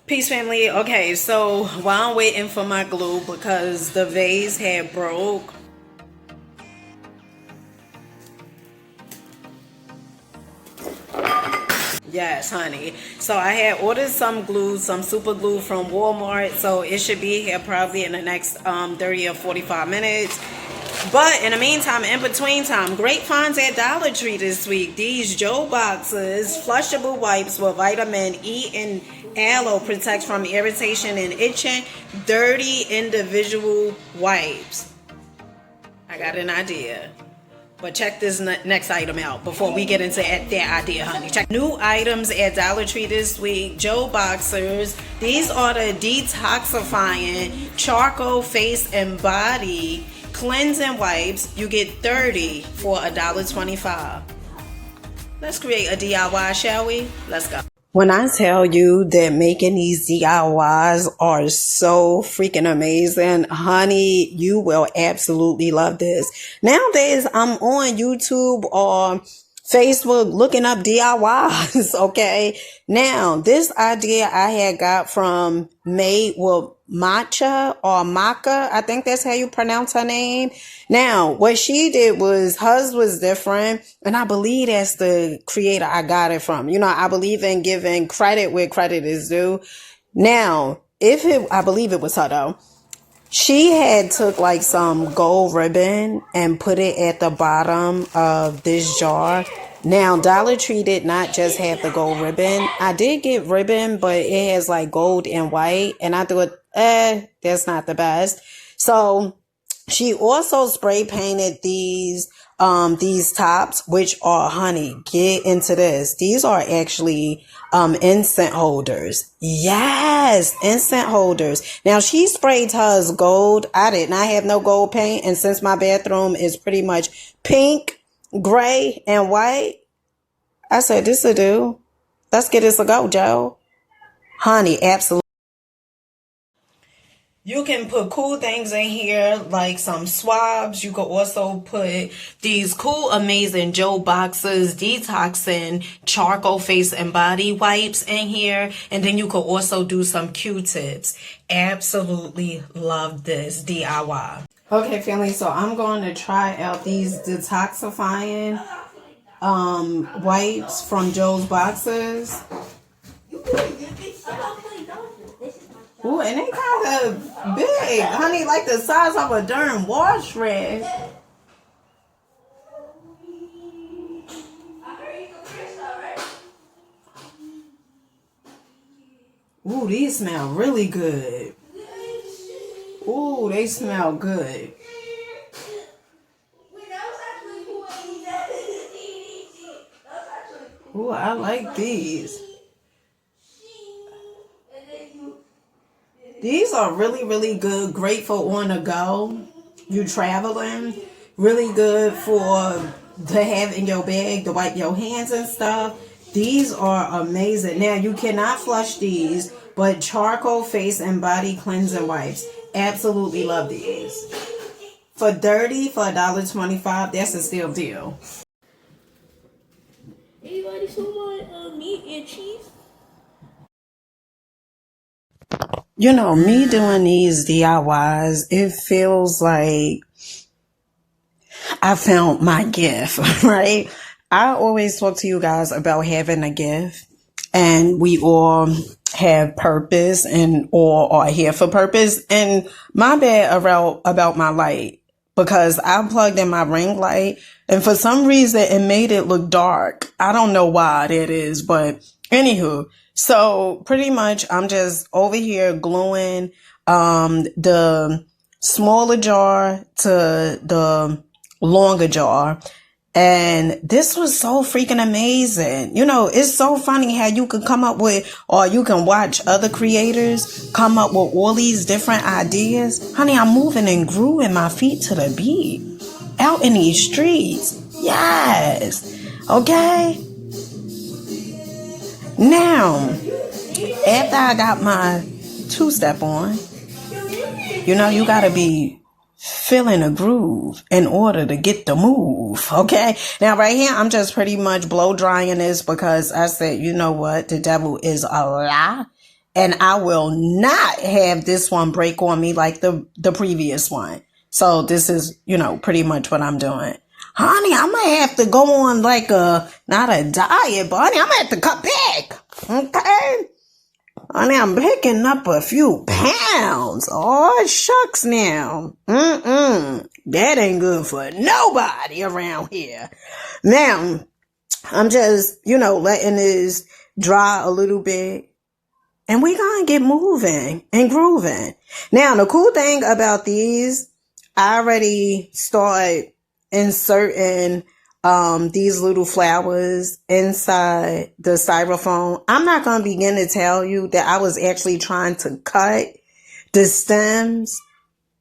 Peace family. Okay, so while I'm waiting for my glue because the vase had broke. Yes, honey. So I had ordered some glue, some super glue from Walmart. So it should be here probably in the next 30 or 45 minutes. But in the meantime, in between time, great finds at Dollar Tree this week. These Joe boxes, flushable wipes with vitamin E and aloe protects from irritation and itching. 30 individual wipes. I got an idea. But check this next item out before we get into that idea, honey. Check new items at Dollar Tree this week. Joe Boxers. These are the detoxifying charcoal face and body cleansing wipes. You get 30 for $1.25. Let's create a DIY, shall we? Let's go. When I tell you that making these DIYs are so freaking amazing, honey, you will absolutely love this. Nowadays, I'm on YouTube or Facebook looking up DIYs, okay? Now, this idea I had got from Made with Matcha or Maca. I think that's how you pronounce her name. Now, what she did was, hers was different. And I believe that's the creator I got it from. You know, I believe in giving credit where credit is due. Now, I believe it was her though. She had took like some gold ribbon and put it at the bottom of this jar. Now, Dollar Tree did not just have the gold ribbon. I did get ribbon, but it has like gold and white. And I thought, that's not the best. So she also spray painted these tops, which are, honey, get into this. These are actually incense holders. Yes, incense holders. Now she sprayed hers gold. I did not have no gold paint, and since my bathroom is pretty much pink, gray, and white, I said this'll do. Let's get this a go, Joe. Honey, absolutely. You can put cool things in here like some swabs. You could also put these cool, amazing Joe Boxers detoxing charcoal face and body wipes in here. And then you could also do some Q-tips. Absolutely love this DIY. Okay, family, so I'm going to try out these detoxifying wipes from Joe's Boxers. Ooh, and they kind of big, honey, like the size of a darn wash rag. Ooh, these smell really good. Ooh, they smell good. Ooh, I like these. These are really, really good. Great for on the go. You traveling. Really good to have in your bag to wipe your hands and stuff. These are amazing. Now, you cannot flush these, but charcoal face and body cleansing wipes. Absolutely love these. For $1.25, that's a steal deal. Anybody still want meat and cheese? You know, me doing these DIYs, it feels like I found my gift, right? I always talk to you guys about having a gift, and we all have purpose and all are here for purpose. And my bad about my light, because I plugged in my ring light and for some reason it made it look dark. I don't know why that is, but anywho. So pretty much I'm just over here gluing the smaller jar to the longer jar. And this was so freaking amazing. You know, it's so funny how you can come up with, or you can watch other creators come up with all these different ideas. Honey, I'm moving and grooving my feet to the beat out in these streets. Yes. Okay. Now, after I got my two-step on, you know, you gotta be feeling a groove in order to get the move, okay? Now, right here, I'm just pretty much blow drying this because I said, you know what? The devil is a lie. and I will not have this one break on me like the previous one. So this is, pretty much what I'm doing. Honey, I might have to go on like not a diet, but honey, I might have to cut back. Okay? Honey, I'm picking up a few pounds. Oh, shucks now. That ain't good for nobody around here. Now, I'm just, letting this dry a little bit. And we gonna get moving and grooving. Now, the cool thing about these, I already started inserting these little flowers inside the styrofoam. I'm not gonna begin to tell you that I was actually trying to cut the stems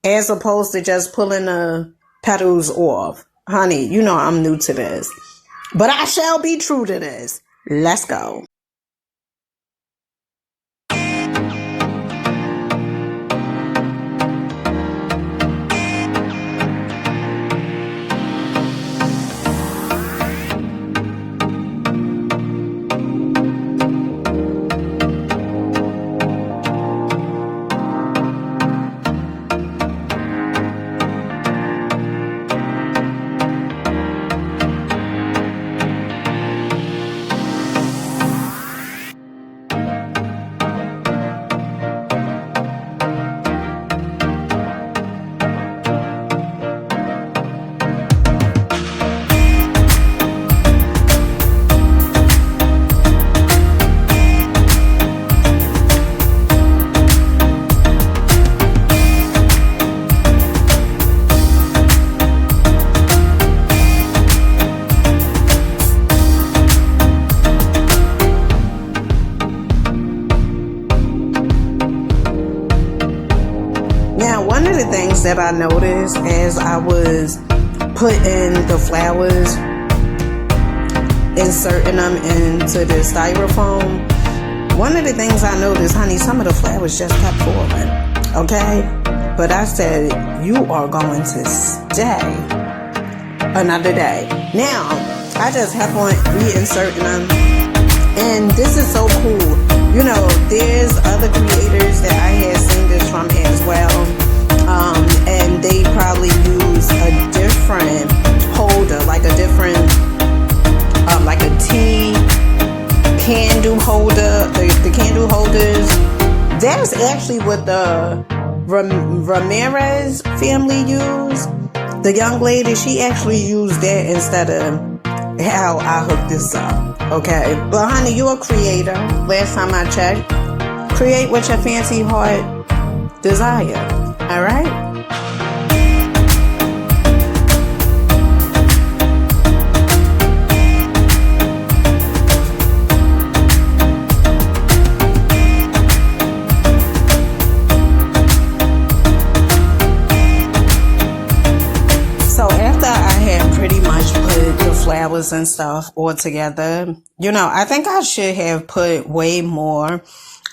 as opposed to just pulling the petals off. Honey, I'm new to this. But I shall be true to this. Let's go. One of the things that I noticed as I was putting the flowers, inserting them into the styrofoam, one of the things I noticed, honey, some of the flowers just kept falling, okay? But I said, you are going to stay another day. Now, I just kept on reinserting them, and this is so cool. There's other creators that I had seen this from as well. And they probably use a different holder, like a different, like a tea candle holder. The candle holders, that's actually what the Ramirez family used. The young lady, she actually used that instead of how I hooked this up. Okay, but honey, you're a creator. Last time I checked, create what your fancy heart desire. All right. So after I had pretty much put the flowers and stuff all together, I think I should have put way more.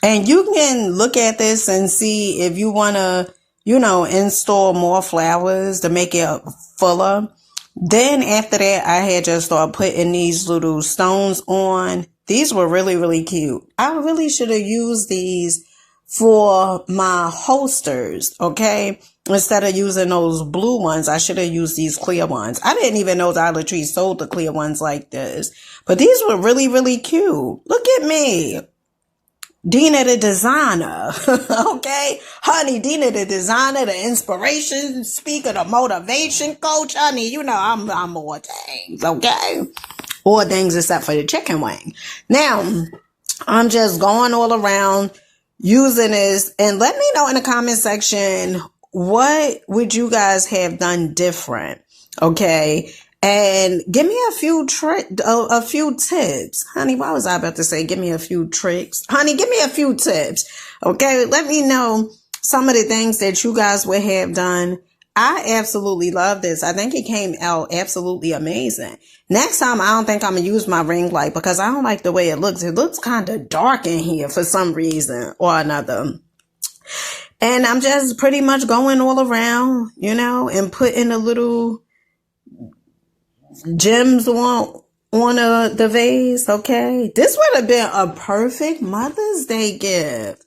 And you can look at this and see if you want to install more flowers to make it fuller. Then after that, I had just started putting these little stones on. These were really, really cute. I really should have used these for my holsters, okay? Instead of using those blue ones, I should have used these clear ones. I didn't even know Dollar Tree sold the clear ones like this. But these were really, really cute. Look at me. Dina the designer, okay? Honey, Dina the designer, the inspiration speaker, the motivation coach. Honey, I'm more things, okay? All things except for the chicken wing. Now, I'm just going all around using this. And let me know in the comment section, what would you guys have done different, okay? And give me a few tips. Honey, why was I about to say give me a few tricks? Honey, give me a few tips. Okay, let me know some of the things that you guys would have done. I absolutely love this. I think it came out absolutely amazing. Next time, I don't think I'm going to use my ring light because I don't like the way it looks. It looks kind of dark in here for some reason or another. And I'm just pretty much going all around, and putting a little gems on the vase, okay? This would have been a perfect Mother's Day gift.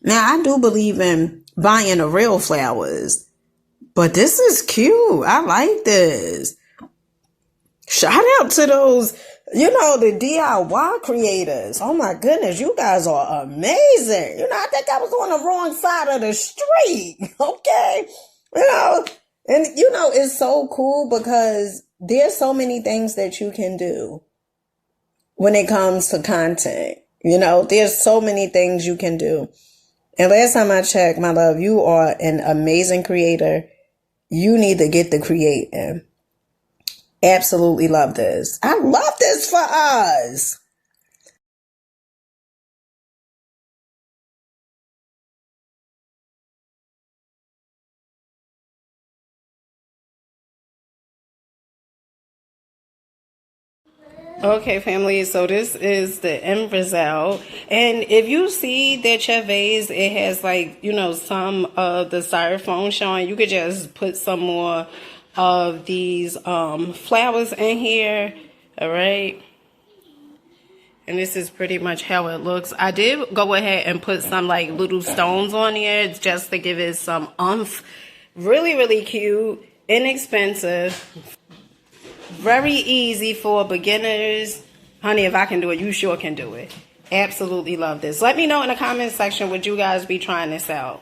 Now, I do believe in buying the real flowers, but this is cute. I like this. Shout out to those, the DIY creators. Oh my goodness, you guys are amazing. I think I was on the wrong side of the street. Okay. And it's so cool because there's so many things that you can do when it comes to content. There's so many things you can do. And last time I checked, my love, you are an amazing creator. You need to get the creating. Absolutely love this. I love this for us. Okay, family, so this is the end result. And if you see that your vase, it has some of the styrofoam showing, you could just put some more of these flowers in here. All right. And this is pretty much how it looks. I did go ahead and put some little stones on here just to give it some oomph. Really, really cute, inexpensive. Very easy for beginners. Honey, if I can do it, you sure can do it. Absolutely love this. Let me know in the comment section, would you guys be trying this out?